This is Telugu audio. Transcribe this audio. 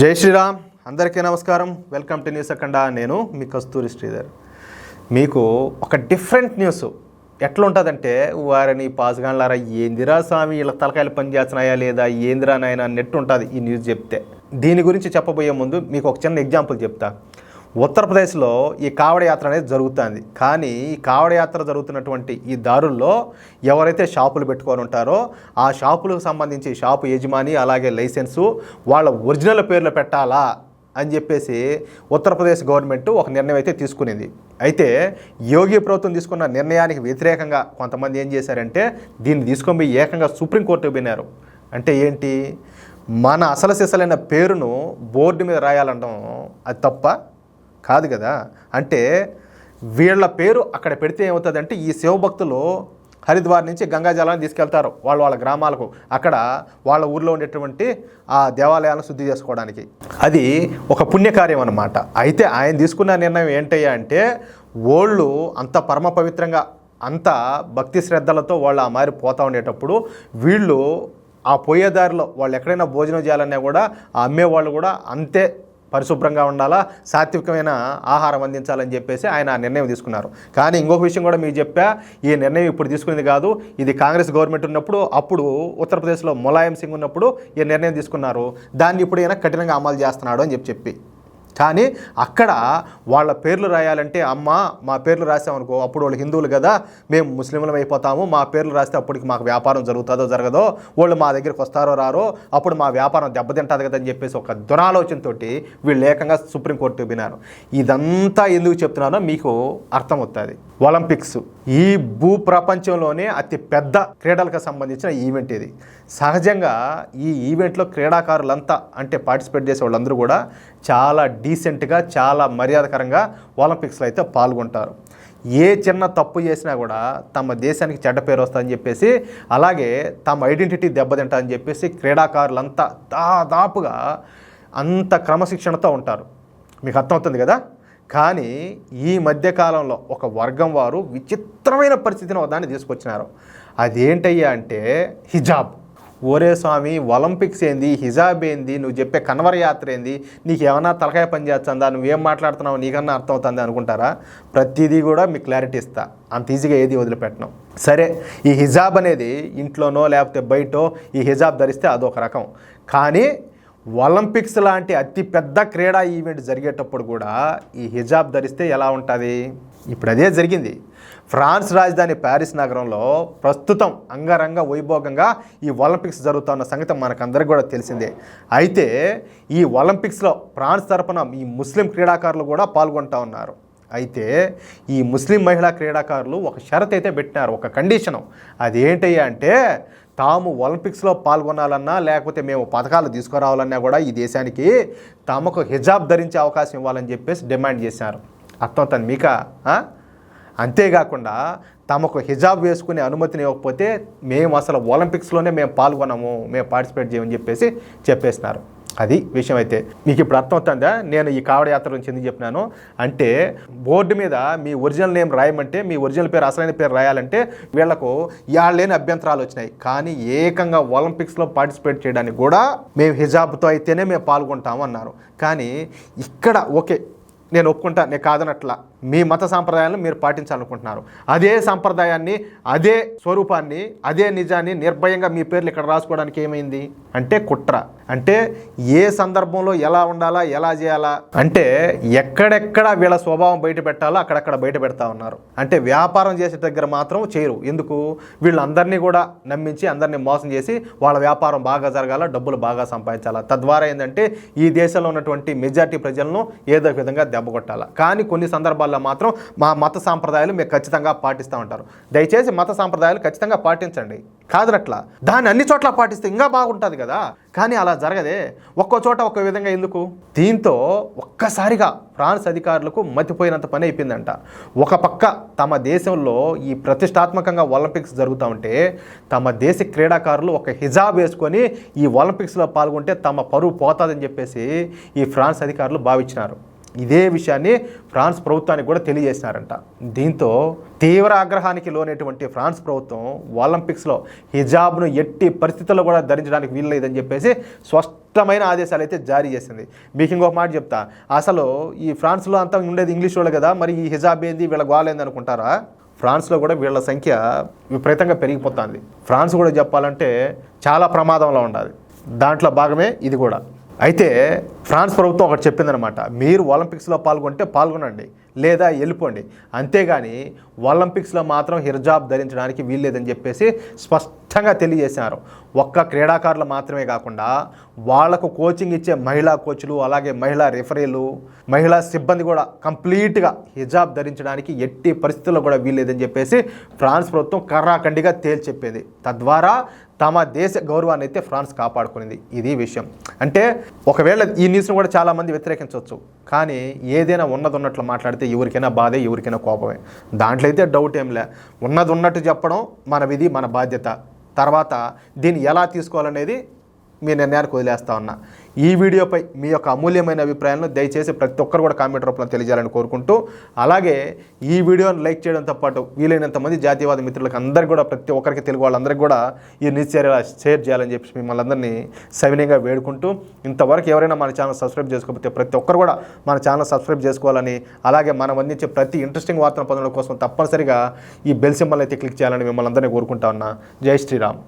జై శ్రీరామ్. అందరికీ నమస్కారం. వెల్కమ్ టు న్యూస్ అఖండ. నేను మీ కస్తూరి శ్రీధర్. మీకు ఒక డిఫరెంట్ న్యూస్ ఎట్లా ఉంటుందంటే, వారిని పాసుగాన్లారా ఏందిరా స్వామి ఇలా తలకాయలు పనిచేస్తున్నాయా లేదా ఏందిరా నాయన నెట్ ఉంటుంది ఈ న్యూస్ చెప్తే. దీని గురించి చెప్పబోయే ముందు మీకు ఒక చిన్న ఎగ్జాంపుల్ చెప్తా. ఉత్తరప్రదేశ్లో ఈ కావడ యాత్ర అనేది జరుగుతుంది. కానీ ఈ కావడ యాత్ర జరుగుతున్నటువంటి ఈ దారుల్లో ఎవరైతే షాపులు పెట్టుకొని ఉంటారో ఆ షాపులకు సంబంధించి షాపు యజమాని అలాగే లైసెన్సు వాళ్ళ ఒరిజినల్ పేర్లు పెట్టాలా అని చెప్పేసి ఉత్తరప్రదేశ్ గవర్నమెంట్ ఒక నిర్ణయం అయితే తీసుకునేది. అయితే యోగి ప్రభుత్వం తీసుకున్న నిర్ణయానికి వ్యతిరేకంగా కొంతమంది ఏం చేశారంటే దీన్ని తీసుకొని పోయి ఏకంగా సుప్రీంకోర్టుకు పోయినారు. అంటే ఏంటి, మన అసలు సిసలైన పేరును బోర్డు మీద రాయాలంటాం అది తప్ప కాదు కదా. అంటే వీళ్ళ పేరు అక్కడ పెడితే ఏమవుతుందంటే, ఈ శివభక్తులు హరిద్వార్ నుంచి గంగా జలాన్ని తీసుకెళ్తారు వాళ్ళ గ్రామాలకు, అక్కడ వాళ్ళ ఊర్లో ఉండేటువంటి ఆ దేవాలయాలను శుద్ధి చేసుకోవడానికి. అది ఒక పుణ్యకార్యం అన్నమాట. అయితే ఆయన తీసుకున్న నిర్ణయం ఏంటయ్యా అంటే, వాళ్ళు అంత పరమ పవిత్రంగా అంత భక్తి శ్రద్ధలతో వాళ్ళు ఆ మారి పోతూ ఉండేటప్పుడు వీళ్ళు ఆ పోయేదారిలో వాళ్ళు ఎక్కడైనా భోజనం చేయాలన్నా కూడా ఆ అమ్మేవాళ్ళు కూడా అంతే పరిశుభ్రంగా ఉండాలా, సాత్వికమైన ఆహారం అందించాలని చెప్పేసి ఆయన ఆ నిర్ణయం తీసుకున్నారు. కానీ ఇంకొక విషయం కూడా మీకు చెప్పా, ఈ నిర్ణయం ఇప్పుడు తీసుకునేది కాదు. ఇది కాంగ్రెస్ గవర్నమెంట్ ఉన్నప్పుడు, అప్పుడు ఉత్తరప్రదేశ్లో ములాయం సింగ్ ఉన్నప్పుడు ఈ నిర్ణయం తీసుకున్నారు. దాన్ని ఇప్పుడు ఈయన కఠినంగా అమలు చేస్తున్నాడు అని చెప్పి కానీ అక్కడ వాళ్ళ పేర్లు రాయాలంటే, అమ్మ మా పేర్లు రాసామనుకో అప్పుడు వాళ్ళు హిందువులు కదా, మేము ముస్లింలం అయిపోతాము, మా పేర్లు రాస్తే అప్పటికి మాకు వ్యాపారం జరుగుతుందో జరగదో, వాళ్ళు మా దగ్గరికి వస్తారో రారో, అప్పుడు మా వ్యాపారం దెబ్బతింటుంది కదా అని చెప్పేసి ఒక దురాలోచనతో వీళ్ళు ఏకంగా సుప్రీంకోర్టుకు వినారు. ఇదంతా ఎందుకు చెప్తున్నానో మీకు అర్థమవుతుంది. ఒలింపిక్స్ ఈ భూ ప్రపంచంలోనే అతి పెద్ద క్రీడలకు సంబంధించిన ఈవెంట్ ఇది. సహజంగా ఈ ఈవెంట్లో క్రీడాకారులంతా అంటే పార్టిసిపేట్ చేసే వాళ్ళందరూ కూడా చాలా డీసెంట్గా చాలా మర్యాదకరంగా ఒలింపిక్స్లో అయితే పాల్గొంటారు. ఏ చిన్న తప్పు చేసినా కూడా తమ దేశానికి చెడ్డ పేరు వస్తుందని చెప్పేసి, అలాగే తమ ఐడెంటిటీ దెబ్బతింటుందని చెప్పేసి క్రీడాకారులంతా దాదాపుగా అంత క్రమశిక్షణతో ఉంటారు. మీకు అర్థమవుతుంది కదా. కానీ ఈ మధ్యకాలంలో ఒక వర్గం వారు విచిత్రమైన పరిస్థితిని దాన్ని తీసుకొచ్చినారు. అదేంటయ్యా అంటే హిజాబ్. ఓరే స్వామి, ఒలింపిక్స్ ఏంది, హిజాబ్ ఏంది, నువ్వు చెప్పే కన్వర యాత్ర ఏంది, నీకు ఏమన్నా తలకాయ పని చేస్తుందా, నువ్వేం మాట్లాడుతున్నావు నీకన్నా అర్థమవుతుంది అనుకుంటారా? ప్రతిదీ కూడా మీకు క్లారిటీ ఇస్తా, అంత ఈజీగా ఏది వదిలిపెట్టను. సరే, ఈ హిజాబ్ అనేది ఇంట్లోనో లేకపోతే బయటో ఈ హిజాబ్ ధరిస్తే అదొక రకం. కానీ ఒలింపిక్స్ లాంటి అతి పెద్ద క్రీడా ఈవెంట్ జరిగేటప్పుడు కూడా ఈ హిజాబ్ ధరిస్తే ఎలా ఉంటుంది? ఇప్పుడు అదే జరిగింది. ఫ్రాన్స్ రాజధాని ప్యారిస్ నగరంలో ప్రస్తుతం అంగరంగ వైభోగంగా ఈ ఒలింపిక్స్ జరుగుతున్న సంగతి మనకందరికీ కూడా తెలిసిందే. అయితే ఈ ఒలింపిక్స్లో ఫ్రాన్స్ తరపున ఈ ముస్లిం క్రీడాకారులు కూడా పాల్గొంటూ ఉన్నారు. అయితే ఈ ముస్లిం మహిళా క్రీడాకారులు ఒక షరతు అయితే పెట్టినారు, ఒక కండిషను. అది ఏంటయ్యా అంటే, తాము ఒలింపిక్స్లో పాల్గొనాలన్నా లేకపోతే మేము పథకాలు తీసుకురావాలన్నా కూడా ఈ దేశానికి తమకు హిజాబ్ ధరించే అవకాశం ఇవ్వాలని చెప్పేసి డిమాండ్ చేశారు. అర్థమవుతుంది మీకా? అంతేకాకుండా తమకు హిజాబ్ వేసుకునే అనుమతిని ఇవ్వకపోతే మేము అసలు ఒలింపిక్స్లోనే మేము పాల్గొనము, మేము పార్టిసిపేట్ చేయమని చెప్పేసి చెప్పేసినారు. అది విషయం. అయితే మీకు ఇప్పుడు అర్థమవుతుందా నేను ఈ కావడ యాత్ర నుంచి ఎందుకు చెప్పినాను అంటే, బోర్డు మీద మీ ఒరిజినల్ నేమ్ రాయమంటే, మీ ఒరిజినల్ పేరు అసలైన పేరు రాయాలంటే వీళ్లకు లేని అభ్యంతరాలు వచ్చినాయి. కానీ ఏకంగా ఒలింపిక్స్లో పార్టిసిపేట్ చేయడానికి కూడా మేము హిజాబ్తో అయితేనే మేము పాల్గొంటాము అన్నారు. కానీ ఇక్కడ ఓకే, నేను ఒప్పుకుంటా, నేను కాదనట్లా, మీ మత సాంప్రదాయాలను మీరు పాటించాలనుకుంటున్నారు. అదే సాంప్రదాయాన్ని, అదే స్వరూపాన్ని, అదే నిజాన్ని నిర్భయంగా మీ పేర్లు ఇక్కడ రాసుకోవడానికి ఏమైంది అంటే కుట్ర. అంటే ఏ సందర్భంలో ఎలా ఉండాలా, ఎలా చేయాలా అంటే ఎక్కడెక్కడ వీళ్ళ స్వభావం బయట పెట్టాలో అక్కడక్కడ బయట పెడతా ఉన్నారు. అంటే వ్యాపారం చేసే దగ్గర మాత్రం చేయరు. ఎందుకు? వీళ్ళందరినీ కూడా నమ్మించి అందరినీ మోసం చేసి వాళ్ళ వ్యాపారం బాగా జరగాల, డబ్బులు బాగా సంపాదించాలా. తద్వారా ఏంటంటే ఈ దేశంలో ఉన్నటువంటి మెజారిటీ ప్రజలను ఏదో విధంగా దెబ్బకొట్టాలా. కానీ కొన్ని సందర్భాల్లో మాత్రం మా మత సాంప్రదాయాలు మీరు ఖచ్చితంగా పాటిస్తూ ఉంటారు. దయచేసి మత సాంప్రదాయాలు ఖచ్చితంగా పాటించండి, కాదనట్లా. దాన్ని అన్ని చోట్ల పాటిస్తే ఇంకా బాగుంటుంది కదా. కానీ అలా జరగదే, ఒక్కో చోట ఒక్కో విధంగా. ఎందుకు? దీంతో ఒక్కసారిగా ఫ్రాన్స్ అధికారులకు మతిపోయినంత పని అయిపోయిందంట. ఒక పక్క తమ దేశంలో ఈ ప్రతిష్టాత్మకంగా ఒలింపిక్స్ జరుగుతూ ఉంటే తమ దేశ క్రీడాకారులు ఒక హిజాబ్ వేసుకొని ఈ ఒలింపిక్స్లో పాల్గొంటే తమ పరువు పోతుందని చెప్పేసి ఈ ఫ్రాన్స్ అధికారులు భావించినారు. ఇదే విషయాన్ని ఫ్రాన్స్ ప్రభుత్వానికి కూడా తెలియజేసినారంట. దీంతో తీవ్ర ఆగ్రహానికి లోనేటువంటి ఫ్రాన్స్ ప్రభుత్వం ఒలింపిక్స్లో హిజాబ్ను ఎట్టి పరిస్థితుల్లో కూడా ధరించడానికి వీల్లేదని చెప్పేసి స్పష్టమైన ఆదేశాలు అయితే జారీ చేసింది. మీకు ఇంకొక మాట చెప్తా, అసలు ఈ ఫ్రాన్స్లో అంతా ఉండేది ఇంగ్లీష్ వాళ్ళు కదా, మరి ఈ హిజాబ్ ఏంది వీళ్ళ గోలేంది అనుకుంటారా? ఫ్రాన్స్లో కూడా వీళ్ళ సంఖ్య విపరీతంగా పెరిగిపోతుంది. ఫ్రాన్స్ కూడా చెప్పాలంటే చాలా ప్రమాదంలో ఉండాలి. దాంట్లో భాగమే ఇది కూడా. అయితే ఫ్రాన్స్ ప్రభుత్వం ఒకటి చెప్పిందనమాట, మీరు ఒలింపిక్స్లో పాల్గొంటే పాల్గొనండి, లేదా వెళ్ళిపోండి, అంతేగాని ఒలింపిక్స్లో మాత్రం హిజాబ్ ధరించడానికి వీల్లేదని చెప్పేసి స్పష్టంగా తెలియజేశారు. ఒక్క క్రీడాకారులు మాత్రమే కాకుండా వాళ్లకు కోచింగ్ ఇచ్చే మహిళా కోచ్లు, అలాగే మహిళా రెఫరీలు, మహిళా సిబ్బంది కూడా కంప్లీట్గా హిజాబ్ ధరించడానికి ఎట్టి పరిస్థితుల్లో కూడా వీల్లేదని చెప్పేసి ఫ్రాన్స్ ప్రభుత్వం కర్రాఖండిగా తేల్చెప్పింది. తద్వారా తమ దేశ గౌరవాన్ని అయితే ఫ్రాన్స్ కాపాడుకునింది. ఇది విషయం. అంటే ఒకవేళ ఈ న్యూస్ను కూడా చాలామంది వ్యతిరేకించవచ్చు, కానీ ఏదైనా ఉన్నట్లు మాట్లాడితే ఎవరికైనా బాధే, ఎవరికైనా కోపమే. దాంట్లో అయితే డౌట్ ఏం లే. ఉన్నట్టు చెప్పడం మన విధి, మన బాధ్యత. తర్వాత దీన్ని ఎలా తీసుకోవాలనేది మీ నిర్ణయానికి వదిలేస్తా ఉన్నా. ఈ వీడియోపై మీ యొక్క అమూల్యమైన అభిప్రాయాలను దయచేసి ప్రతి ఒక్కరు కూడా కామెంట్ రూపంలో తెలియజేయాలని కోరుకుంటూ, అలాగే ఈ వీడియోని లైక్ చేయడంతో పాటు వీలైనంత మంది జాతీయవాద మిత్రులకు అందరికీ కూడా, ప్రతి ఒక్కరికి, తెలుగు వాళ్ళందరికీ కూడా ఈ న్యూస్ షేర్ చేయాలని చెప్పి మిమ్మల్ని అందరినీ సవినయంగా వేడుకుంటూ, ఇంతవరకు ఎవరైనా మన ఛానల్ సబ్స్క్రైబ్ చేసుకోకపోతే ప్రతి ఒక్కరు కూడా మన ఛానల్ సబ్స్క్రైబ్ చేసుకోవాలని, అలాగే మనం అందించే ప్రతి ఇంట్రెస్టింగ్ వార్తను పొందడం కోసం తప్పనిసరిగా ఈ బెల్ సింబల్ అయితే క్లిక్ చేయాలని మిమ్మల్ని అందరినీ కోరుకుంటా ఉన్నా. జై శ్రీరామ్.